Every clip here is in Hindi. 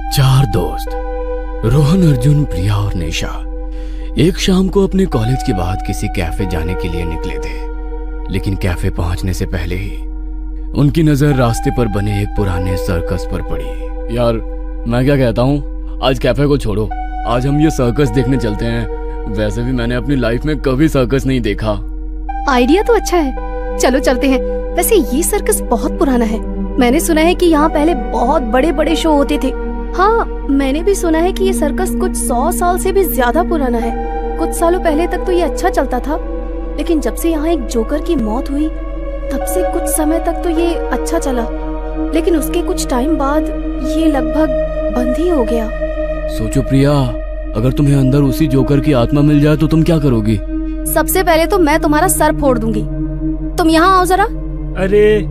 चार दोस्त रोहन, अर्जुन, प्रिया और निशा एक शाम को अपने कॉलेज के बाद किसी कैफे जाने के लिए निकले थे। लेकिन कैफे पहुंचने से पहले ही उनकी नजर रास्ते पर बने एक पुराने सर्कस पर पड़ी। यार मैं क्या कहता हूँ, आज कैफे को छोड़ो, आज हम ये सर्कस देखने चलते हैं। वैसे भी मैंने अपनी लाइफ में कभी सर्कस नहीं देखा। आइडिया तो अच्छा है, चलो चलते हैं। वैसे ये सर्कस बहुत पुराना है। मैंने सुना है कि यहाँ पहले बहुत बड़े बड़े शो होते थे। हाँ, मैंने भी सुना है कि ये सर्कस कुछ 100 साल से भी ज्यादा पुराना है। कुछ सालों पहले तक तो ये अच्छा चलता था, लेकिन जब से यहाँ एक जोकर की मौत हुई तब से कुछ समय तक तो ये अच्छा चला, लेकिन उसके कुछ टाइम बाद ये लगभग बंद ही हो गया। सोचो प्रिया, अगर तुम्हें अंदर उसी जोकर की आत्मा मिल जाए तो तुम क्या करोगी? सबसे पहले तो मैं तुम्हारा सर फोड़ दूंगी। तुम यहाँ आओ जरा। अरे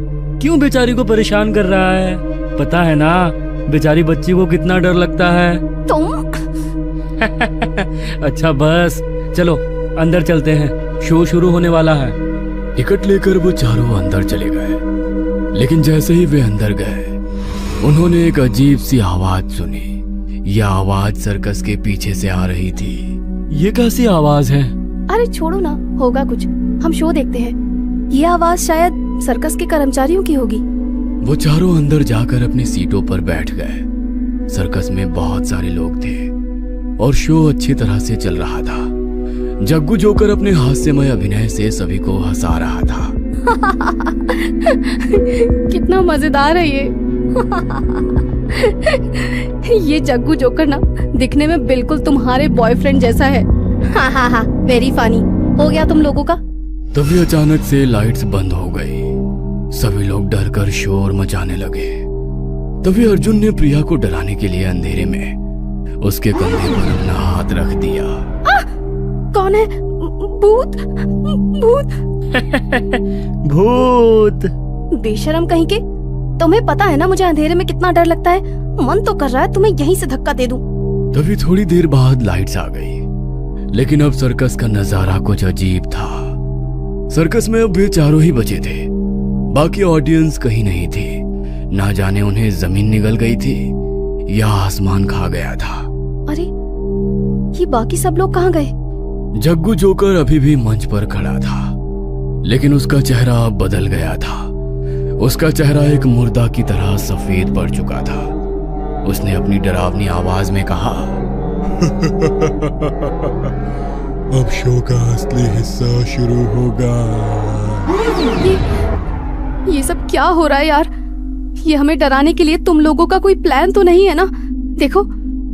क्यों बेचारी को परेशान कर रहा है? पता है ना बेचारी बच्ची को कितना डर लगता है। तुम अच्छा बस चलो अंदर चलते हैं, शो शुरू होने वाला है। टिकट लेकर वो चारों अंदर चले गए। लेकिन जैसे ही वे अंदर गए उन्होंने एक अजीब सी आवाज सुनी। यह आवाज सर्कस के पीछे से आ रही थी। ये कैसी आवाज है? अरे छोड़ो ना, होगा कुछ, हम शो देखते हैं। ये आवाज शायद सर्कस के कर्मचारियों की होगी। वो चारों अंदर जाकर अपनी सीटों पर बैठ गए। सर्कस में बहुत सारे लोग थे और शो अच्छी तरह से चल रहा था। जग्गू जोकर अपने हास्यमय अभिनय से सभी को हंसा रहा था। कितना मजेदार है ये। ये जग्गू जोकर ना दिखने में बिल्कुल तुम्हारे बॉयफ्रेंड जैसा है। हाँ, वेरी फनी। हो गया तुम लोगों का? तभी अचानक से लाइट्स बंद हो गई। सभी लोग डर कर शोर मचाने लगे। तभी अर्जुन ने प्रिया को डराने के लिए अंधेरे में उसके कंधे पर अपना हाथ रख दिया। कौन है? भूत? भूत? भूत? बेशरम कहीं के। तुम्हें पता है ना मुझे अंधेरे में कितना डर लगता है। मन तो कर रहा है तुम्हें यहीं से धक्का दे दूं। तभी थोड़ी देर बाद लाइट्स आ गई, लेकिन अब सर्कस का नजारा कुछ अजीब था। सर्कस में अब वे चारों ही बचे थे, बाकी ऑडियंस कहीं नहीं थी। ना जाने उन्हें जमीन निगल गई थी या आसमान खा गया था। अरे ये बाकी सब लोग कहाँ गए? जग्गू जोकर अभी भी मंच पर खड़ा था, लेकिन उसका चेहरा अब बदल गया था। उसका चेहरा एक मुर्दा की तरह सफेद पड़ चुका था। उसने अपनी डरावनी आवाज में कहा, अब शो का असली हिस्सा शुरू होगा। ये सब क्या हो रहा है यार? ये हमें डराने के लिए तुम लोगों का कोई प्लान तो नहीं है ना? देखो,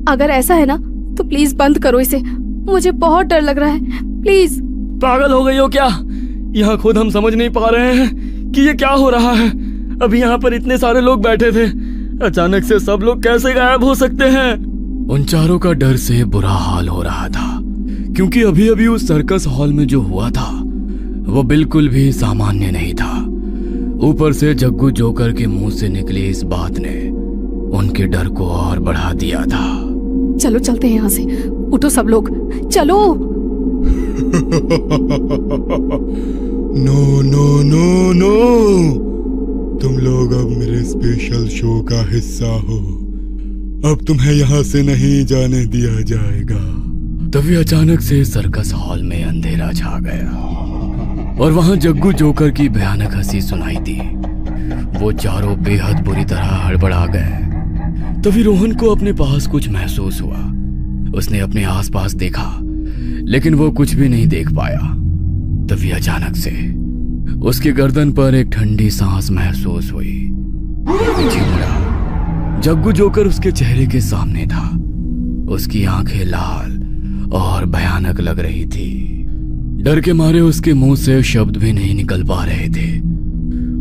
अगर ऐसा है ना तो प्लीज बंद करो इसे। मुझे बहुत डर लग रहा है, प्लीज। पागल हो गई हो क्या? यहाँ खुद हम समझ नहीं पा रहे हैं कि ये क्या हो रहा है। अभी यहाँ पर इतने सारे लोग बैठे थे, अचानक से सब लोग कैसे गायब हो सकते हैं? उन चारों का डर से बुरा हाल हो रहा था, क्योंकि अभी अभी उस सर्कस हॉल में जो हुआ था वो बिल्कुल भी सामान्य नहीं था। ऊपर से जग्गू जोकर के मुंह से निकली इस बात ने उनके डर को और बढ़ा दिया था। चलो चलते हैं यहाँ से, उठो सब लोग, चलो। नो नो नो नो, तुम लोग अब मेरे स्पेशल शो का हिस्सा हो। अब तुम्हें यहाँ से नहीं जाने दिया जाएगा। तभी अचानक से सर्कस हॉल में अंधेरा छा गया और वहां जग्गू जोकर की भयानक हंसी सुनाई दी। वो चारों बेहद बुरी तरह हड़बड़ा गए। तभी रोहन को अपने पास कुछ महसूस हुआ। उसने अपने आसपास देखा, लेकिन वो कुछ भी नहीं देख पाया। तभी अचानक से उसकी गर्दन पर एक ठंडी सांस महसूस हुई। वो पीछे मुड़ा। जग्गू जोकर उसके चेहरे के सामने था। उसकी आंखें लाल और भयानक लग रही थी। डर के मारे उसके मुंह से शब्द भी नहीं निकल पा रहे थे।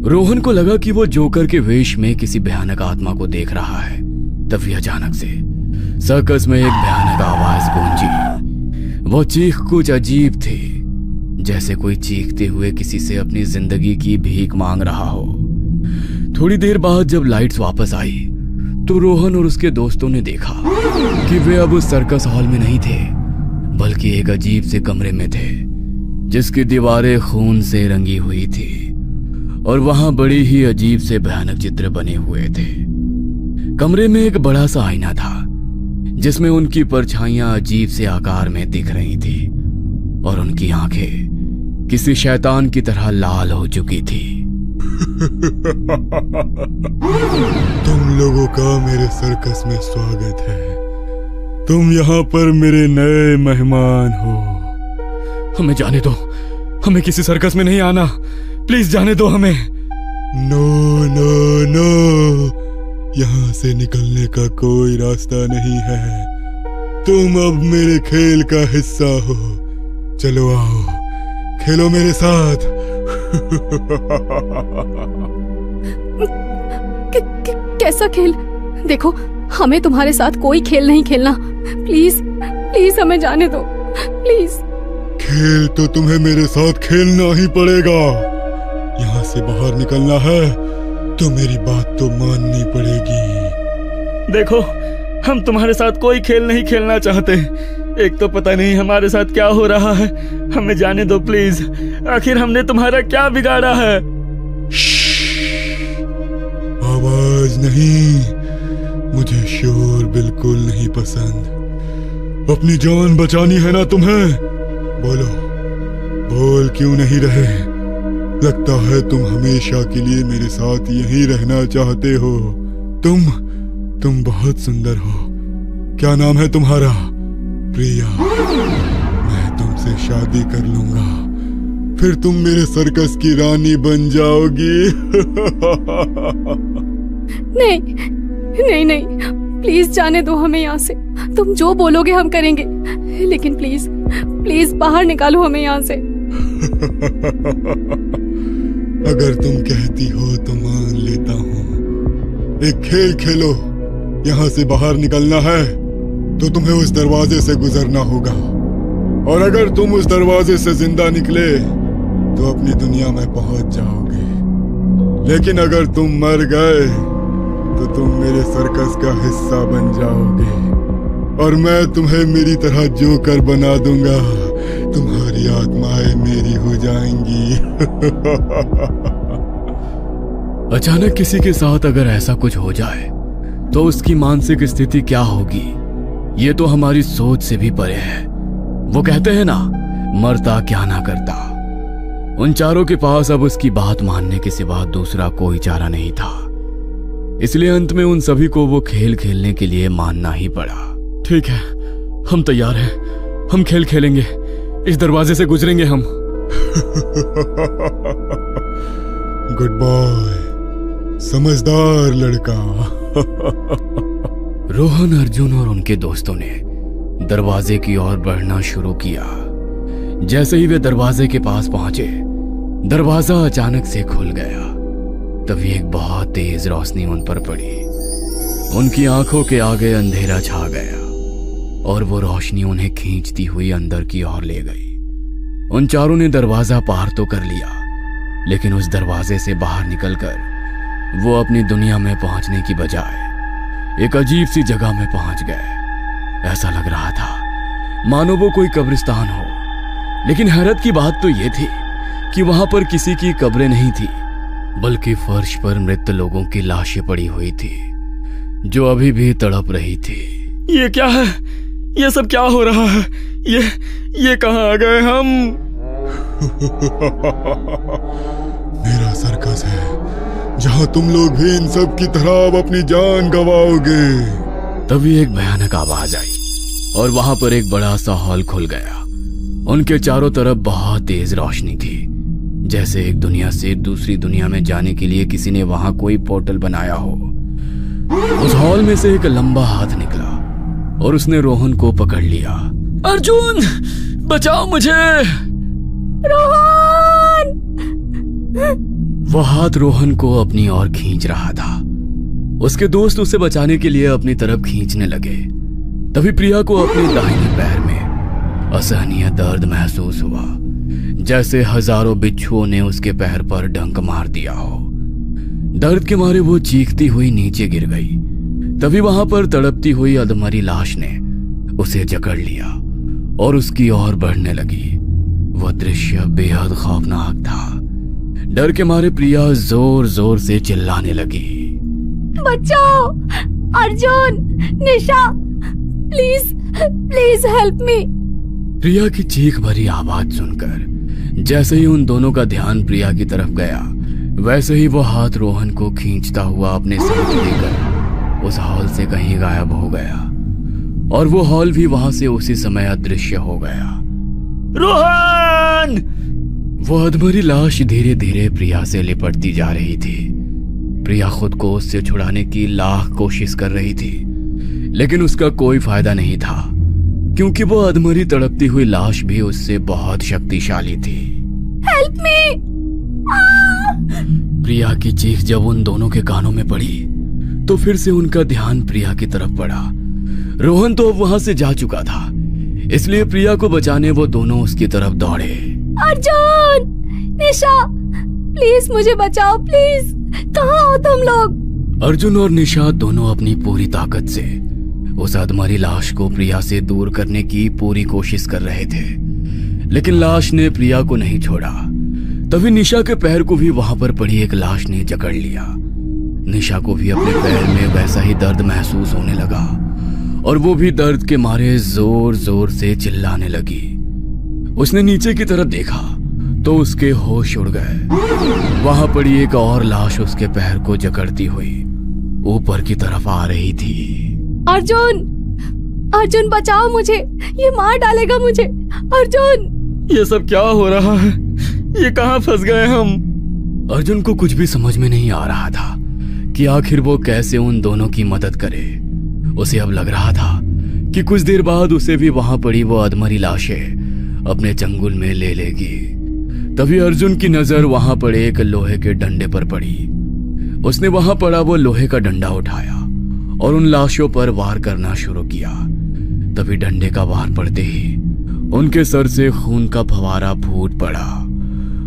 रोहन को लगा कि वो जोकर के वेश में किसी भयानक आत्मा को देख रहा है। तभी अचानक से सर्कस में एक भयानक आवाज गूंजी। वो चीख कुछ अजीब थी, जैसे कोई चीखते हुए किसी से अपनी जिंदगी की भीख मांग रहा हो। थोड़ी देर बाद जब लाइट्स वापस आई तो रोहन और उसके दोस्तों ने देखा कि वे अब उस सर्कस हॉल में नहीं थे, बल्कि एक अजीब से कमरे में थे जिसकी दीवारें खून से रंगी हुई थी और वहां बड़ी ही अजीब से भयानक चित्र बने हुए थे। कमरे में एक बड़ा सा आईना था जिसमें उनकी परछाइयां अजीब से आकार में दिख रही थी और उनकी आंखें किसी शैतान की तरह लाल हो चुकी थी। तुम लोगों का मेरे सर्कस में स्वागत है। तुम यहाँ पर मेरे नए मेहमान हो। हमें जाने दो, हमें किसी सर्कस में नहीं आना, प्लीज जाने दो हमें। नो नो नो, यहाँ से निकलने का कोई रास्ता नहीं है। तुम अब मेरे खेल का हिस्सा हो। चलो आओ, खेलो मेरे साथ। कैसा खेल? देखो, हमें तुम्हारे साथ कोई खेल नहीं खेलना। प्लीज प्लीज हमें जाने दो, प्लीज। खेल तो तुम्हें मेरे साथ खेलना ही पड़ेगा। यहाँ से बाहर निकलना है तो मेरी बात तो माननी पड़ेगी। देखो, हम तुम्हारे साथ कोई खेल नहीं खेलना चाहते। एक तो पता नहीं हमारे साथ क्या हो रहा है। हमें जाने दो प्लीज। आखिर हमने तुम्हारा क्या बिगाड़ा है? आवाज नहीं, मुझे शोर बिल्कुल नहीं पसंद। अपनी जान बचानी है ना तुम्हें? बोलो, बोल क्यों नहीं रहे? लगता है तुम हमेशा के लिए मेरे साथ यहीं रहना चाहते हो। तुम बहुत सुंदर हो। क्या नाम है तुम्हारा? प्रिया। मैं तुमसे शादी कर लूंगा, फिर तुम मेरे सर्कस की रानी बन जाओगी। नहीं नहीं नहीं, प्लीज जाने दो हमें यहाँ से। तुम जो बोलोगे हम करेंगे, लेकिन प्लीज प्लीज बाहर निकालो हमें यहाँ से। अगर तुम कहती हो तो मान लेता हूँ। एक खेल खेलो। यहाँ से बाहर निकलना है तो तुम्हें उस दरवाजे से गुजरना होगा, और अगर तुम उस दरवाजे से जिंदा निकले तो अपनी दुनिया में पहुंच जाओगे। लेकिन अगर तुम मर गए तो तुम मेरे सर्कस का हिस्सा बन जाओगे, और मैं तुम्हें मेरी तरह जोकर बना दूंगा। तुम्हारी आत्माएं मेरी हो जाएंगी। अचानक किसी के साथ अगर ऐसा कुछ हो जाए तो उसकी मानसिक स्थिति क्या होगी, ये तो हमारी सोच से भी परे है। वो कहते हैं ना, मरता क्या ना करता। उन चारों के पास अब उसकी बात मानने के सिवा दूसरा कोई चारा नहीं था। इसलिए अंत में उन सभी को वो खेल खेलने के लिए मानना ही पड़ा। ठीक है, हम तैयार हैं। हम खेल खेलेंगे। इस दरवाजे से गुजरेंगे हम। गुड बॉय, समझदार लड़का। रोहन, अर्जुन और उनके दोस्तों ने दरवाजे की ओर बढ़ना शुरू किया। जैसे ही वे दरवाजे के पास पहुंचे, दरवाजा अचानक से खुल गया। तभी एक बहुत तेज रोशनी उन पर पड़ी। उनकी आंखों के आगे अंधेरा छा गया और वो रोशनी उन्हें खींचती हुई अंदर की ओर ले गई। उन चारों ने दरवाजा पार तो कर लिया, लेकिन उस दरवाजे से बाहर निकलकर वो अपनी दुनिया में पहुंचने की बजाय एक अजीब सी जगह में पहुंच गए। ऐसा लग रहा था मानो वो कोई कब्रिस्तान हो। लेकिन हैरत की बात तो ये थी कि वहां पर किसी की कब्रें नहीं थी, बल्कि फर्श पर मृत लोगों की लाशें पड़ी हुई थी जो अभी भी तड़प रही थी। ये क्या है? ये सब क्या हो रहा है? ये कहाँ आ गए हम? मेरा सर्कस है जहां तुम लोग भी इन सब की तरह अब अपनी जान गवाओगे। तभी एक भयानक आवाज आई और वहां पर एक बड़ा सा हॉल खुल गया। उनके चारों तरफ बहुत तेज रोशनी थी, जैसे एक दुनिया से दूसरी दुनिया में जाने के लिए किसी ने वहां कोई पोर्टल बनाया हो। उस हॉल में से एक लंबा हाथ निकला और उसने रोहन को पकड़ लिया। अर्जुन, बचाओ मुझे! रोहन! वो हाथ रोहन को अपनी ओर खींच रहा था। उसके दोस्त उसे बचाने के लिए अपनी तरफ खींचने लगे। तभी प्रिया को अपने दाहिने पैर में असहनीय दर्द महसूस हुआ, जैसे हजारों बिच्छुओं ने उसके पैर पर डंक मार दिया हो। दर्द के मारे वो चीखती हुई नीचे गिर गई। तभी वहां पर तड़पती हुई अधमरी लाश ने उसे जकड़ लिया और उसकी ओर बढ़ने लगी। वह दृश्य बेहद खौफनाक था। डर के मारे प्रिया जोर जोर से चिल्लाने लगी। बचाओ! अर्जुन, निशा, प्लीज प्लीज हेल्प मी। प्रिया की चीख भरी आवाज सुनकर जैसे ही उन दोनों का ध्यान प्रिया की तरफ गया, वैसे ही वो हाथ रोहन को खींचता हुआ अपने साथ लेकर उस हॉल से कहीं गायब हो गया और वो हॉल भी वहां से उसी समय अदृश्य हो गया। रोहन! वो अधमरी लाश धीरे धीरे प्रिया से लिपटती जा रही थी। प्रिया खुद को उससे छुड़ाने की लाख कोशिश कर रही थी, लेकिन उसका कोई फायदा नहीं था, क्योंकि वो अधमरी तड़पती हुई लाश भी उससे बहुत शक्तिशाली थी। Help me. प्रिया की चीख जब उन दोनों के कानों में पड़ी तो फिर से उनका ध्यान प्रिया की तरफ पड़ा। रोहन तो अब वहां से जा चुका था, इसलिए प्रिया को बचाने वो दोनों उसकी तरफ दौड़े। अर्जुन, निशा, प्लीज मुझे बचाओ, प्लीज। कहाँ हो तुम लोग? अर्जुन और निशा दोनों अपनी पूरी ताकत से उस अधमरी लाश को प्रिया से दूर करने की पूरी कोशिश कर रहे थे, लेकिन लाश ने प्रिया को नहीं छोड़ा। तभी निशा के पैर को भी वहां पर पड़ी एक लाश ने जकड़ लिया। निशा को भी अपने पैर में वैसा ही दर्द महसूस होने लगा और वो भी दर्द के मारे जोर जोर से चिल्लाने लगी। उसने नीचे की तरफ देखा तो उसके होश उड़ गए। वहां पड़ी एक और लाश उसके पैर को जकड़ती हुई ऊपर की तरफ आ रही थी। अर्जुन, अर्जुन बचाओ मुझे, ये मार डालेगा मुझे। अर्जुन! ये सब क्या हो रहा है? ये कहाँ फंस गए हम? अर्जुन को कुछ भी समझ में नहीं आ रहा था कि आखिर वो कैसे उन दोनों की मदद करे। उसे अब लग रहा था कि कुछ देर बाद उसे भी वहां पड़ी वो अधमरी लाशें अपने चंगुल में ले लेगी। तभी अर्जुन की नजर वहां पड़े एक लोहे के डंडे पर पड़ी। उसने वहां पड़ा वो लोहे का डंडा उठाया और उन लाशों पर वार करना शुरू किया। तभी डंडे का वार पड़ते ही उनके सर से खून का फवारा फूट पड़ा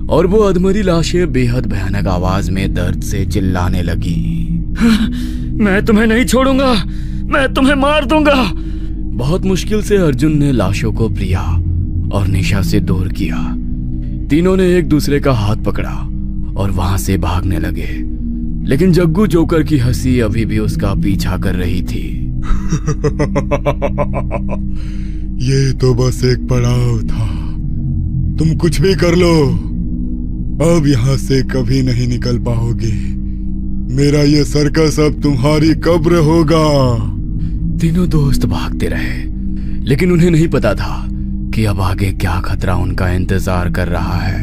और वो अधमरी लाशें बेहद भयानक आवाज में दर्द से चिल्लाने लगी। मैं तुम्हें नहीं छोड़ूंगा, मैं तुम्हें मार दूंगा। बहुत मुश्किल से अर्जुन ने लाशों को प्रिया और निशा से दूर किया। तीनों ने एक दूसरे का हाथ पकड़ा और वहां से भागने लगे, लेकिन जग्गू जोकर की हंसी अभी भी उसका पीछा कर रही थी। ये तो बस एक पड़ाव था, तुम कुछ भी कर लो, अब यहाँ से कभी नहीं निकल पाओगे। मेरा ये सर्कस अब तुम्हारी कब्र होगा। तीनों दोस्त भागते रहे, लेकिन उन्हें नहीं पता था कि अब आगे क्या खतरा उनका इंतजार कर रहा है।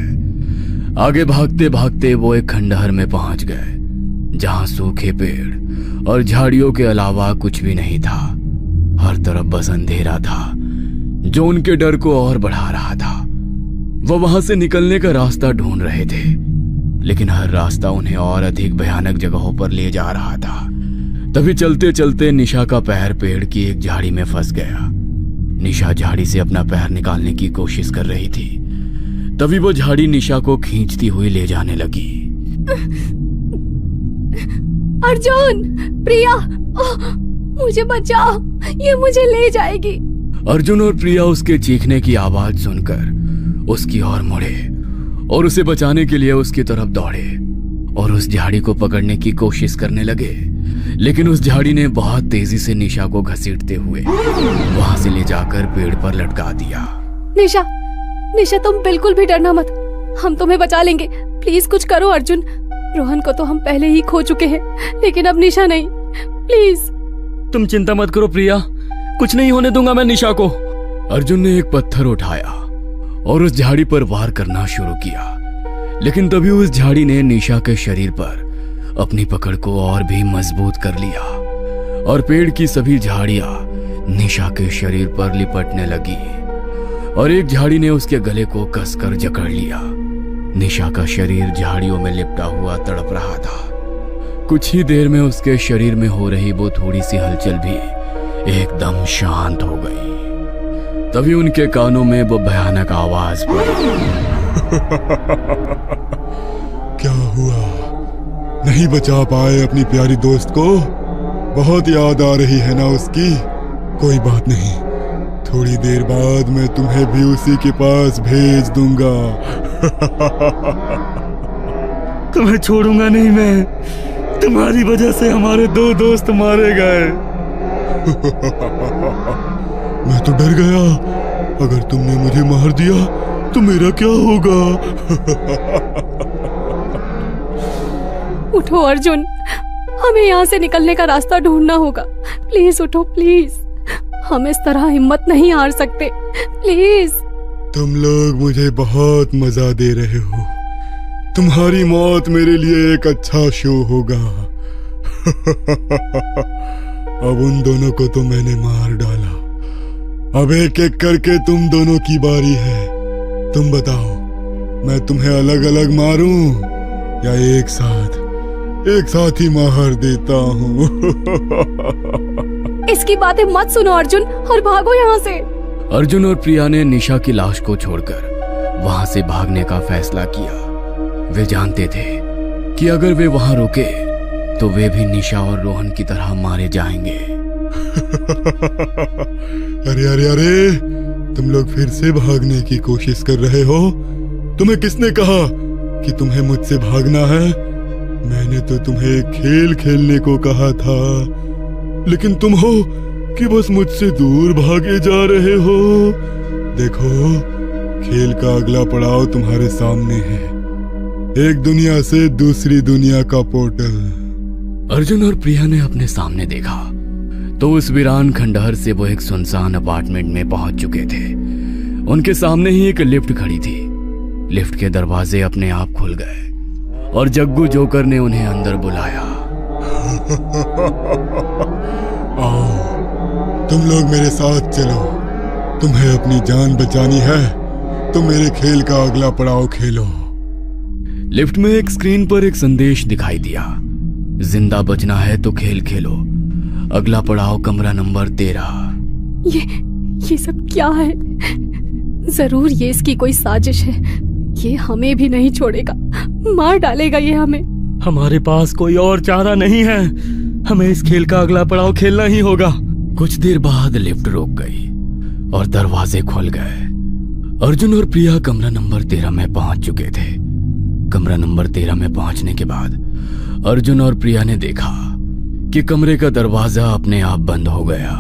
आगे भागते भागते वो एक खंडहर में पहुंच गए, जहां सूखे पेड़ और झाड़ियों के अलावा कुछ भी नहीं था। हर तरफ बस अंधेरा था, जो उनके डर को और बढ़ा रहा था। वो वहां से निकलने का रास्ता ढूंढ रहे थे, लेकिन हर रास्ता उन्हें और अधिक भयानक जगहों पर ले जा रहा था। तभी चलते चलते निशा का पैर पेड़ की एक झाड़ी में फंस गया। निशा झाड़ी से अपना पैर निकालने की कोशिश कर रही थी। तभी वो झाड़ी निशा को खींचती हुई ले जाने लगी। अर्जुन, प्रिया, मुझे बचाओ, ये मुझे ले जाएगी। अर्जुन और प्रिया उसके चीखने की आवाज सुनकर उसकी ओर मुड़े और उसे बचाने के लिए उसकी तरफ दौड़े और उस झाड़ी को पकड़ने की कोशिश करने लगे, लेकिन उस झाड़ी ने बहुत तेजी से निशा को घसीटते हुए वहां से ले जाकर पेड़ पर लटका दिया। निशा, निशा तुम बिल्कुल भी डरना मत, हम तुम्हें बचा लेंगे। प्लीज कुछ करो अर्जुन। रोहन को तो हम पहले ही खो चुके हैं, लेकिन अब निशा नहीं। प्लीज। तुम चिंता मत करो प्रिया, कुछ नहीं होने दूंगा मैं निशा को। अर्जुन ने एक पत्थर उठाया और उस झाड़ी पर वार करना शुरू किया, लेकिन तभी उस झाड़ी ने निशा के शरीर पर अपनी पकड़ को और भी मजबूत कर लिया और पेड़ की सभी झाड़ियां निशा के शरीर पर लिपटने लगी और एक झाड़ी ने उसके गले को कसकर जकड़ लिया। निशा का शरीर झाड़ियों में लिपटा हुआ तड़प रहा था। कुछ ही देर में उसके शरीर में हो रही वो थोड़ी सी हलचल भी एकदम शांत हो गई। तभी उनके कानों में वो भयानक आवाज पड़ी। क्या हुआ? नहीं बचा पाए अपनी प्यारी दोस्त को? बहुत याद आ रही है ना उसकी? कोई बात नहीं, थोड़ी देर बाद मैं तुम्हें भी उसी के पास भेज दूंगा। तुम्हें छोड़ूंगा नहीं मैं, तुम्हारी वजह से हमारे 2 दोस्त मारे गए। मैं तो डर गया, अगर तुमने मुझे मार दिया तो मेरा क्या होगा? उठो अर्जुन, हमें यहाँ से निकलने का रास्ता ढूंढना होगा। प्लीज उठो प्लीज, हम इस तरह हिम्मत नहीं हार सकते, प्लीज। तुम लोग मुझे बहुत मजा दे रहे हो। तुम्हारी मौत मेरे लिए एक अच्छा शो होगा। अब उन दोनों को तो मैंने मार डाला, अब एक एक करके तुम दोनों की बारी है। तुम बताओ, मैं तुम्हें अलग अलग मारूं या एक साथ ही मार देता हूँ? इसकी बातें मत सुनो अर्जुन और भागो यहाँ से। अर्जुन और प्रिया ने निशा की लाश को छोड़कर वहां से भागने का फैसला किया। वे जानते थे कि अगर वे वहां रुके तो वे भी निशा और रोहन की तरह मारे जाएंगे। अरे अरे अरे, तुम लोग फिर से भागने की कोशिश कर रहे हो? तुम्हें किसने कहा कि तुम्हें मुझसे भागना है? मैंने तो तुम्हें खेल खेलने को कहा था, लेकिन तुम हो कि बस मुझसे दूर भागे जा रहे हो। देखो, खेल का अगला पड़ाव तुम्हारे सामने है, एक दुनिया से दूसरी दुनिया का पोर्टल। अर्जुन और प्रिया ने अपने सामने देखा तो उस वीरान खंडहर से वो एक सुनसान अपार्टमेंट में पहुंच चुके थे। उनके सामने ही एक लिफ्ट खड़ी थी। लिफ्ट के दरवाजे अपने आप खुल गए और जग्गू जोकर ने उन्हें अंदर बुलाया। आओ, तुम लोग मेरे साथ चलो। तुम्हें अपनी जान बचानी है तो मेरे खेल का अगला पड़ाव खेलो। लिफ्ट में एक स्क्रीन पर एक संदेश दिखाई दिया, जिंदा बचना है तो खेल खेलो, अगला पड़ाव कमरा नंबर 13। ये सब क्या है? जरूर ये इसकी कोई साजिश है। ये हमें भी नहीं छोड़ेगा, मार डालेगा ये हमें। हमारे पास कोई और चारा नहीं है, हमें इस खेल का अगला पड़ाव खेलना ही होगा। कुछ देर बाद लिफ्ट रुक गई और दरवाजे खुल गए। अर्जुन और प्रिया कमरा नंबर 13 में पहुंच चुके थे। कमरा नंबर 13 में पहुंचने के बाद अर्जुन और प्रिया ने देखा कि कमरे का दरवाजा अपने आप बंद हो गया।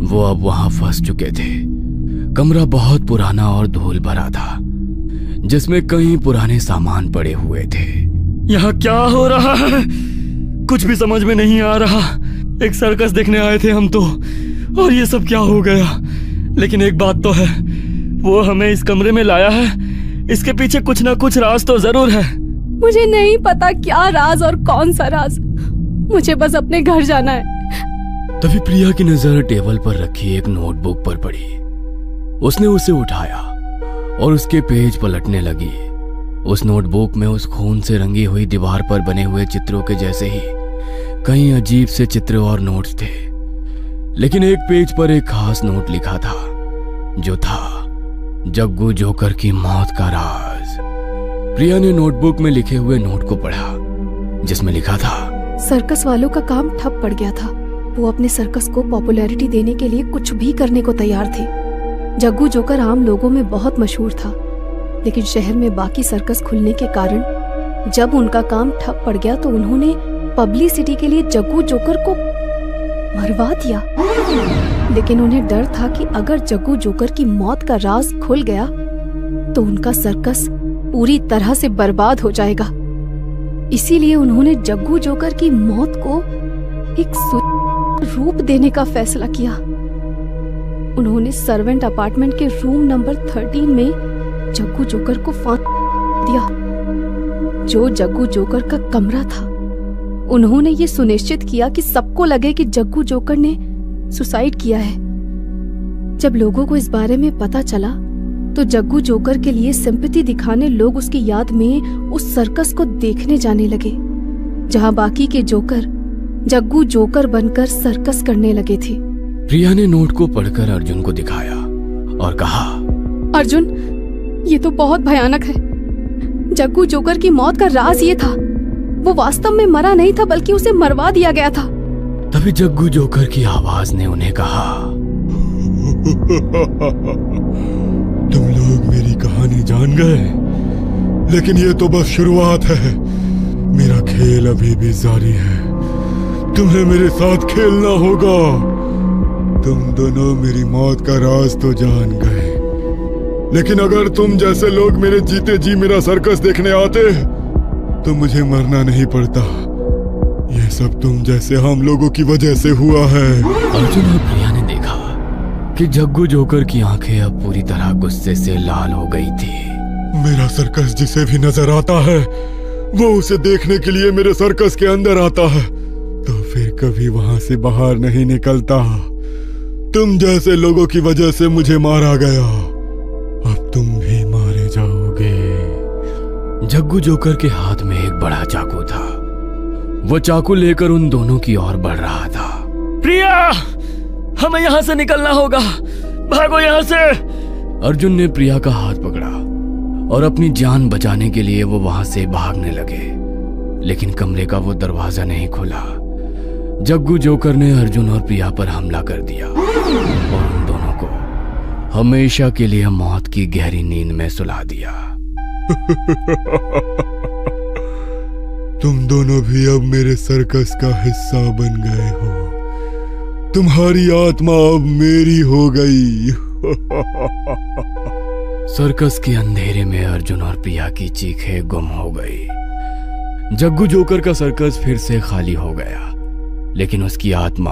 वो अब वहां फंस चुके थे। कमरा बहुत पुराना और धूल भरा था, जिसमें कई पुराने सामान पड़े हुए थे। यहाँ क्या हो रहा है? कुछ भी समझ में नहीं आ रहा। एक सर्कस देखने आए थे हम तो, और ये सब क्या हो गया? लेकिन एक बात तो है, वो हमें इस कमरे में लाया है, इसके पीछे कुछ ना कुछ राज तो जरूर है। मुझे नहीं पता क्या राज और कौन सा राज, मुझे बस अपने घर जाना है। तभी प्रिया की नजर टेबल पर रखी एक नोटबुक पर पड़ी। उसने उसे उठाया और उसके पेज पलटने लगी। उस नोटबुक में उस खून से रंगी हुई दीवार पर बने हुए चित्रों के जैसे ही कई अजीब से चित्र और नोट्स थे, लेकिन एक पेज पर एक खास नोट लिखा था, जो था जग्गू जोकर की मौत का राज। प्रिया ने नोटबुक में लिखे हुए नोट को पढ़ा, जिसमें लिखा था, सर्कस वालों का काम ठप पड़ गया था। वो अपने सर्कस को पॉपुलैरिटी देने के लिए कुछ भी करने को तैयार थे। जग्गू जोकर आम लोगों में बहुत मशहूर था, लेकिन शहर में बाकी सर्कस खुलने के कारण जब उनका काम ठप पड़ गया तो उन्होंने पब्लिसिटी के लिए जग्गू जोकर को मरवा दिया। लेकिन उन्हें डर था कि अगर जग्गू जोकर की मौत का राज खुल गया तो उनका सर्कस पूरी तरह से बर्बाद हो जाएगा। इसीलिए उन्होंने जग्गू जोकर की मौत को एक रूप देने का फैसला किया। उन्होंने सर्वेंट अपार्टमेंट के रूम नंबर 13 में जग्गू जोकर को फांस दिया, जो जग्गू जोकर का कमरा था। उन्होंने ये सुनिश्चित किया कि सबको लगे कि जग्गू जोकर ने सुसाइड किया है। जब लोगों को इस बारे में पता चला तो जग्गू जोकर के लिए सिंपैथी दिखाने लोग उसकी याद में उस सर्कस को देखने जाने लगे, जहां बाकी के जोकर जग्गू जोकर बनकर सर्कस करने लगे थे। प्रिया ने नोट को पढ़कर अर्जुन को दिखाया और कहा, अर्जुन, ये तो बहुत भयानक है। जग्गू जोकर की मौत का राज ये था, वो वास्तव में मरा नहीं था बल्कि उसे मरवा दिया गया था। तभी जग्गू जोकर की आवाज ने उन्हें कहा, तुम लोग मेरी कहानी जान गए, लेकिन ये तो बस शुरुआत है। मेरा खेल अभी भी जारी है। तुम्हें मेरे साथ खेलना होगा। तुम दोनों मेरी मौत का राज तो जान गए, लेकिन अगर तुम जैसे लोग मेरे जीते जी मेरा सर्कस देखने आते तो मुझे मरना नहीं पड़ता। ये सब तुम जैसे हम लोगों की वजह से हुआ है। अर्जुन और प्रिया ने देखा कि जग्गू जोकर की आंखें अब पूरी तरह गुस्से से लाल हो गई थी। मेरा सर्कस जिसे भी नजर आता है वो उसे देखने के लिए मेरे सर्कस के अंदर आता है, तो फिर कभी वहां से बाहर नहीं निकलता। तुम जैसे लोगों की वजह से मुझे मारा गया, अब तुम भी मारे जाओगे। जग्गू जोकर के हाथ में एक बड़ा चाकू था। वो चाकू लेकर उन दोनों की ओर बढ़ रहा था। प्रिया, हमें यहाँ से निकलना होगा, भागो यहाँ से। अर्जुन ने प्रिया का हाथ पकड़ा और अपनी जान बचाने के लिए वो वहां से भागने लगे, लेकिन कमरे का वो दरवाजा नहीं खुला। जग्गू जोकर ने अर्जुन और प्रिया पर हमला कर दिया और उन दोनों को हमेशा के लिए मौत की गहरी नींद में सुला दिया। तुम दोनों भी अब मेरे सर्कस का हिस्सा बन गए हो। तुम्हारी आत्मा अब मेरी हो गई। सर्कस के अंधेरे में अर्जुन और प्रिया की चीखें गुम हो गई। जग्गू जोकर का सर्कस फिर से खाली हो गया, लेकिन उसकी आत्मा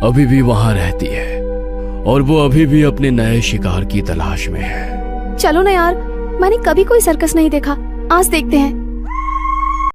अभी भी वहां रहती है और वो अभी भी अपने नए शिकार की तलाश में है। चलो ना यार, मैंने कभी कोई सर्कस नहीं देखा, आज देखते हैं।